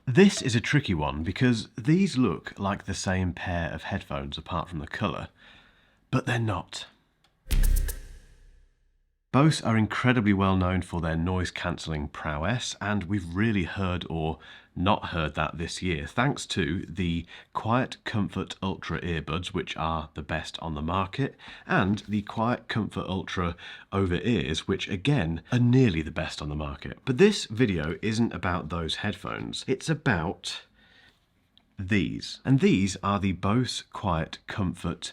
This is a tricky one because these look like the same pair of headphones apart from the colour, but they're not. Bose are incredibly well known for their noise cancelling prowess, and we've really heard or not heard that this year thanks to the QuietComfort Ultra earbuds, which are the best on the market, and the QuietComfort Ultra over ears, which again are nearly the best on the market. But this video isn't about those headphones, it's about these. And these are the Bose QuietComfort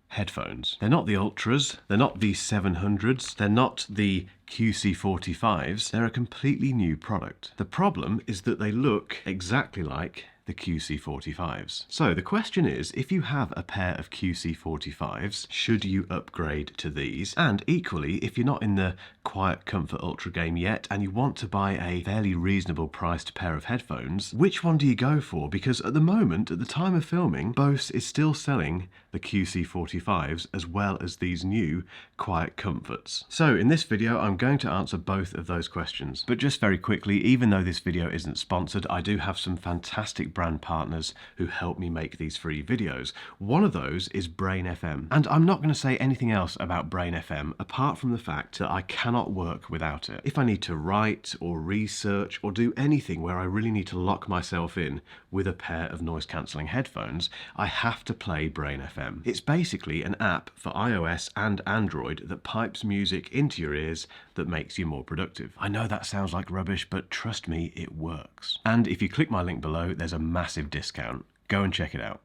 headphones. They're not the Ultras, they're not the 700s, they're not the QC45s, they're a completely new product. The problem is that they look exactly like the QC45s. So the question is, if you have a pair of QC45s, should you upgrade to these? And equally, if you're not in the QuietComfort Ultra game yet and you want to buy a fairly reasonable priced pair of headphones, which one do you go for? Because at the moment, at the time of filming, Bose is still selling the QC45s as well as these new QuietComforts. So in this video, I'm going to answer both of those questions. But just very quickly, even though this video isn't sponsored, I do have some fantastic brand partners who help me make these free videos. One of those is Brain FM. And I'm not going to say anything else about Brain FM apart from the fact that I cannot work without it. If I need to write or research or do anything where I really need to lock myself in with a pair of noise cancelling headphones, I have to play Brain FM. It's basically an app for iOS and Android that pipes music into your ears that makes you more productive. I know that sounds like rubbish, but trust me, it works. And if you click my link below, there's a massive discount. Go and check it out.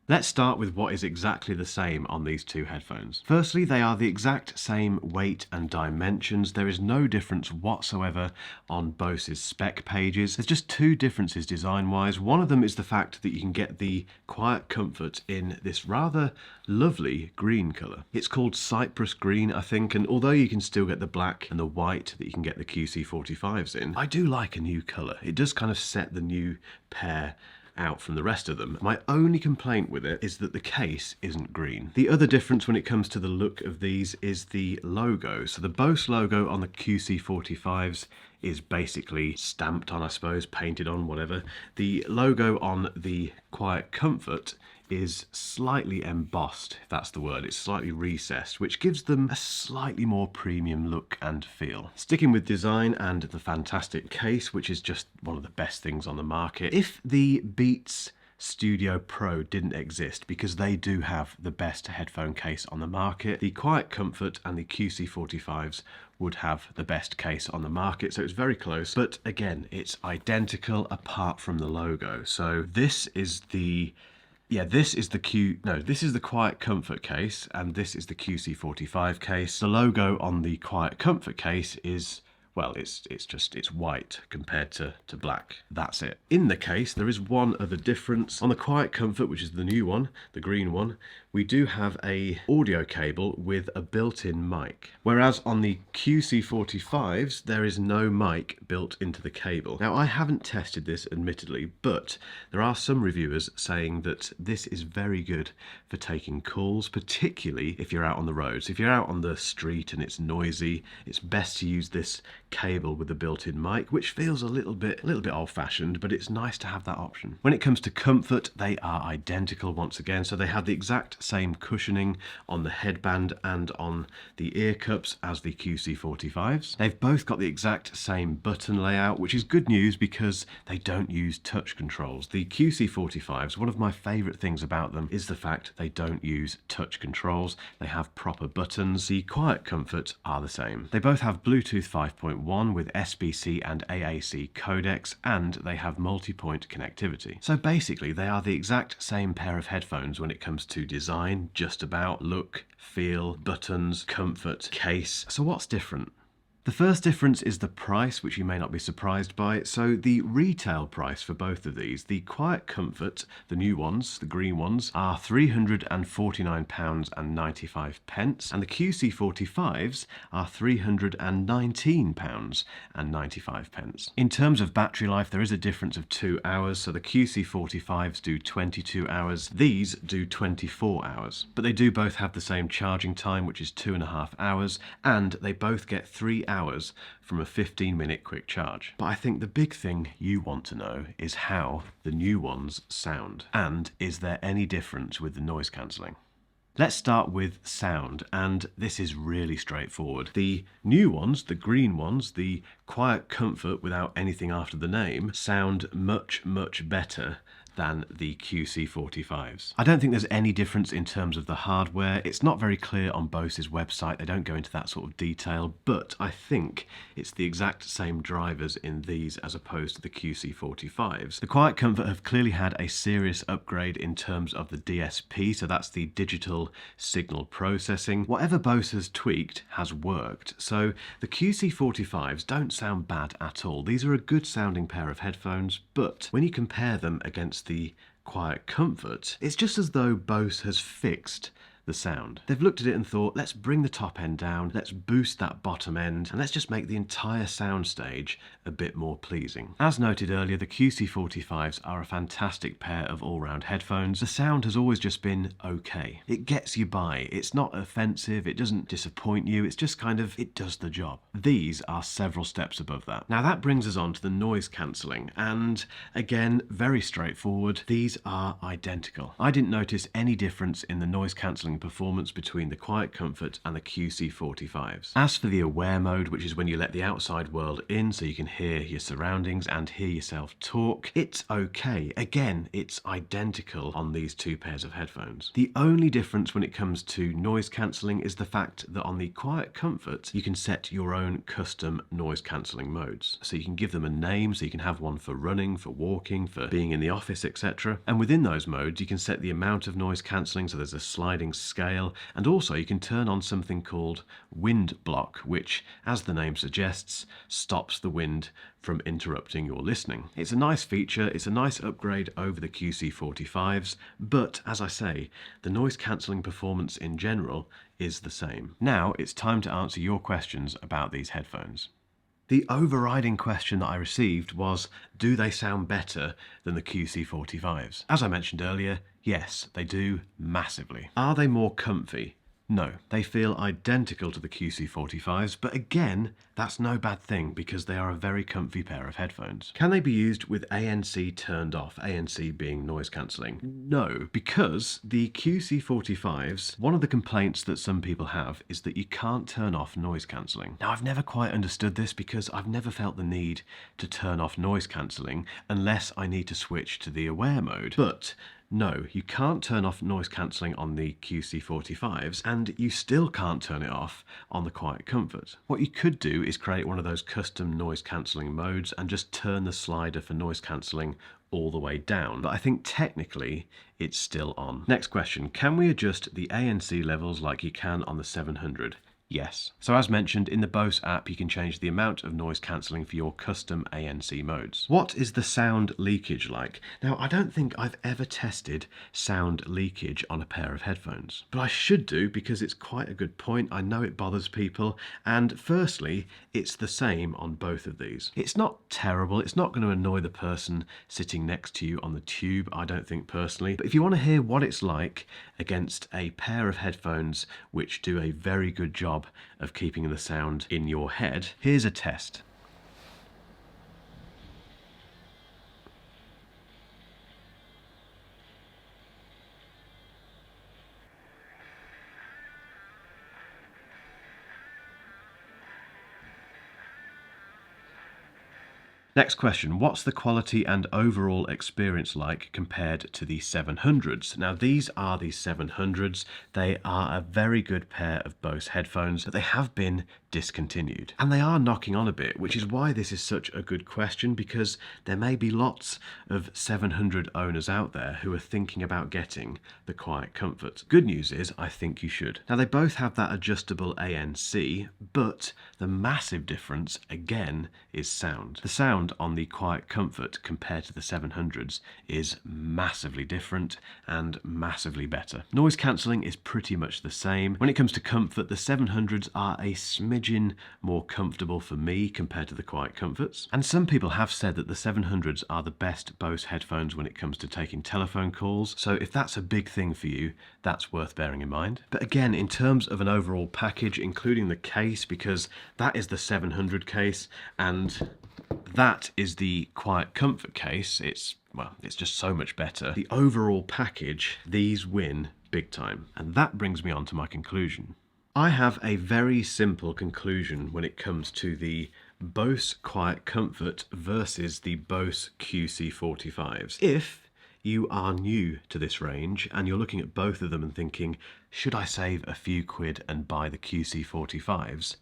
Let's start with what is exactly the same on these two headphones. Firstly, they are the exact same weight and dimensions. There is no difference whatsoever on Bose's spec pages. There's just two differences design-wise. One of them is the fact that you can get the QuietComfort in this rather lovely green colour. It's called Cypress Green, I think, and although you can still get the black and the white that you can get the QC45s in, I do like a new colour. It does kind of set the new pair out from the rest of them. My only complaint with it is that the case isn't green. The other difference when it comes to the look of these is the logo. So the Bose logo on the QC45s is basically stamped on, I suppose, painted on, whatever. The logo on the QuietComfort is slightly embossed, if that's the word. It's slightly recessed, which gives them a slightly more premium look and feel. Sticking with design and the fantastic case, which is just one of the best things on the market. If the Beats Studio Pro didn't exist, because they do have the best headphone case on the market, the QuietComfort and the QC45s would have the best case on the market, so it's very close. But again, it's identical apart from the logo. So this is the this is the QuietComfort case, and this is the QC45 case. The logo on the QuietComfort case is, well, it's white compared to black. That's it. In the case, there is one other difference. On the QuietComfort, which is the new one, the green one, we do have a audio cable with a built-in mic. Whereas on the QC45s, there is no mic built into the cable. Now, I haven't tested this, admittedly, but there are some reviewers saying that this is very good for taking calls, particularly if you're out on the roads. If you're out on the street and it's noisy, it's best to use this cable with the built-in mic, which feels a little bit old-fashioned, but it's nice to have that option. When it comes to comfort, they are identical once again. So they have the exact same cushioning on the headband and on the ear cups as the QC45s. They've both got the exact same button layout, which is good news because they don't use touch controls. The QC45s, one of my favorite things about them is the fact they don't use touch controls. They have proper buttons. The QuietComfort are the same. They both have Bluetooth 5.1 with SBC and AAC codecs, and they have multi-point connectivity. So basically, they are the exact same pair of headphones when it comes to design, just about, look, feel, buttons, comfort, case. So what's different? The first difference is the price, which you may not be surprised by. So the retail price for both of these, the QuietComfort, the new ones, the green ones, are £349.95, and the QC45s are £319.95. In terms of battery life, there is a difference of 2 hours. So the QC45s do 22 hours, these do 24 hours. But they do both have the same charging time, which is 2.5 hours, and they both get 3 hours hours from a 15-minute quick charge. But I think the big thing you want to know is how the new ones sound, and is there any difference with the noise cancelling? Let's start with sound, and this is really straightforward. The new ones, the green ones, the QuietComfort without anything after the name, sound much, much better than the QC45s. I don't think there's any difference in terms of the hardware. It's not very clear on Bose's website. They don't go into that sort of detail, but I think it's the exact same drivers in these as opposed to the QC45s. The QuietComfort have clearly had a serious upgrade in terms of the DSP, so that's the digital signal processing. Whatever Bose has tweaked has worked, so the QC45s don't sound bad at all. These are a good sounding pair of headphones, but when you compare them against the QuietComfort, it's just as though Bose has fixed the sound. They've looked at it and thought, let's bring the top end down, let's boost that bottom end, and let's just make the entire soundstage a bit more pleasing. As noted earlier, the QC45s are a fantastic pair of all-round headphones. The sound has always just been okay. It gets you by. It's not offensive, it doesn't disappoint you, it's just kind of, it does the job. These are several steps above that. Now that brings us on to the noise cancelling, and again, very straightforward. These are identical. I didn't notice any difference in the noise cancelling performance between the QuietComfort and the QC45s. As for the aware mode, which is when you let the outside world in so you can hear your surroundings and hear yourself talk, it's okay. Again, it's identical on these two pairs of headphones. The only difference when it comes to noise cancelling is the fact that on the QuietComfort you can set your own custom noise cancelling modes. So you can give them a name, so you can have one for running, for walking, for being in the office, etc. And within those modes you can set the amount of noise cancelling, so there's a sliding scale, and also you can turn on something called wind block, which, as the name suggests, stops the wind from interrupting your listening. It's a nice feature, it's a nice upgrade over the QC45s, but as I say, the noise cancelling performance in general is the same. Now it's time to answer your questions about these headphones. The overriding question that I received was, do they sound better than the QC45s? As I mentioned earlier, yes, they do massively. Are they more comfy? No, they feel identical to the QC45s, but again, that's no bad thing because they are a very comfy pair of headphones. Can they be used with ANC turned off, ANC being noise cancelling? No, because the QC45s, one of the complaints that some people have is that you can't turn off noise cancelling. Now, I've never quite understood this because I've never felt the need to turn off noise cancelling unless I need to switch to the aware mode. But no, you can't turn off noise cancelling on the QC45s, and you still can't turn it off on the QuietComfort. What you could do is create one of those custom noise cancelling modes and just turn the slider for noise cancelling all the way down, but I think technically it's still on. Next question, can we adjust the ANC levels like you can on the 700? Yes. So as mentioned, in the Bose app you can change the amount of noise cancelling for your custom ANC modes. What is the sound leakage like? Now, I don't think I've ever tested sound leakage on a pair of headphones, but I should do because it's quite a good point. I know it bothers people, and firstly, it's the same on both of these. It's not terrible, it's not going to annoy the person sitting next to you on the tube, I don't think personally, but if you want to hear what it's like against a pair of headphones which do a very good job of keeping the sound in your head, here's a test. Next question, what's the quality and overall experience like compared to the 700s? Now these are the 700s. They are a very good pair of Bose headphones, but they have been discontinued. And they are knocking on a bit, which is why this is such a good question, because there may be lots of 700 owners out there who are thinking about getting the QuietComfort. Good news is, I think you should. Now they both have that adjustable ANC, but the massive difference, again, is sound. The sound on the QuietComfort compared to the 700s is massively different and massively better. Noise cancelling is pretty much the same. When it comes to comfort, the 700s are a smidge margin more comfortable for me compared to the QuietComforts. And some people have said that the 700s are the best Bose headphones when it comes to taking telephone calls. So if that's a big thing for you, that's worth bearing in mind. But again, in terms of an overall package, including the case, because that is the 700 case and that is the QuietComfort case, it's just so much better. The overall package, these win big time. And that brings me on to my conclusion. I have a very simple conclusion when it comes to the Bose QuietComfort versus the Bose QC45s. If you are new to this range and you're looking at both of them and thinking, should I save a few quid and buy the QC45s?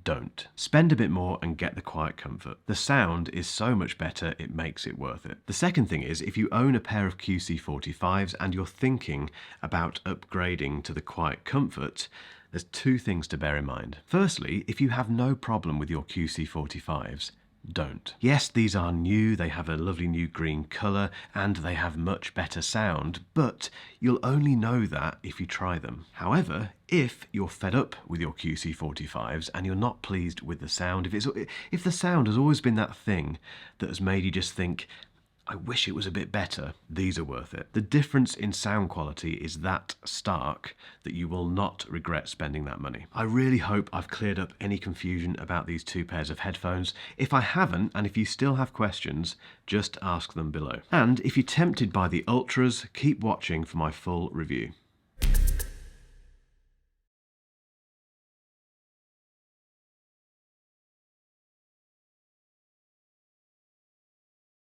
Don't. Spend a bit more and get the QuietComfort. The sound is so much better, it makes it worth it. The second thing is, if you own a pair of QC45s and you're thinking about upgrading to the QuietComfort, there's two things to bear in mind. Firstly, if you have no problem with your QC45s, don't. Yes, these are new, they have a lovely new green colour, and they have much better sound, but you'll only know that if you try them. However, if you're fed up with your QC45s and you're not pleased with the sound, if the sound has always been that thing that has made you just think, I wish it was a bit better, these are worth it. The difference in sound quality is that stark that you will not regret spending that money. I really hope I've cleared up any confusion about these two pairs of headphones. If I haven't, and if you still have questions, just ask them below. And if you're tempted by the Ultras, keep watching for my full review.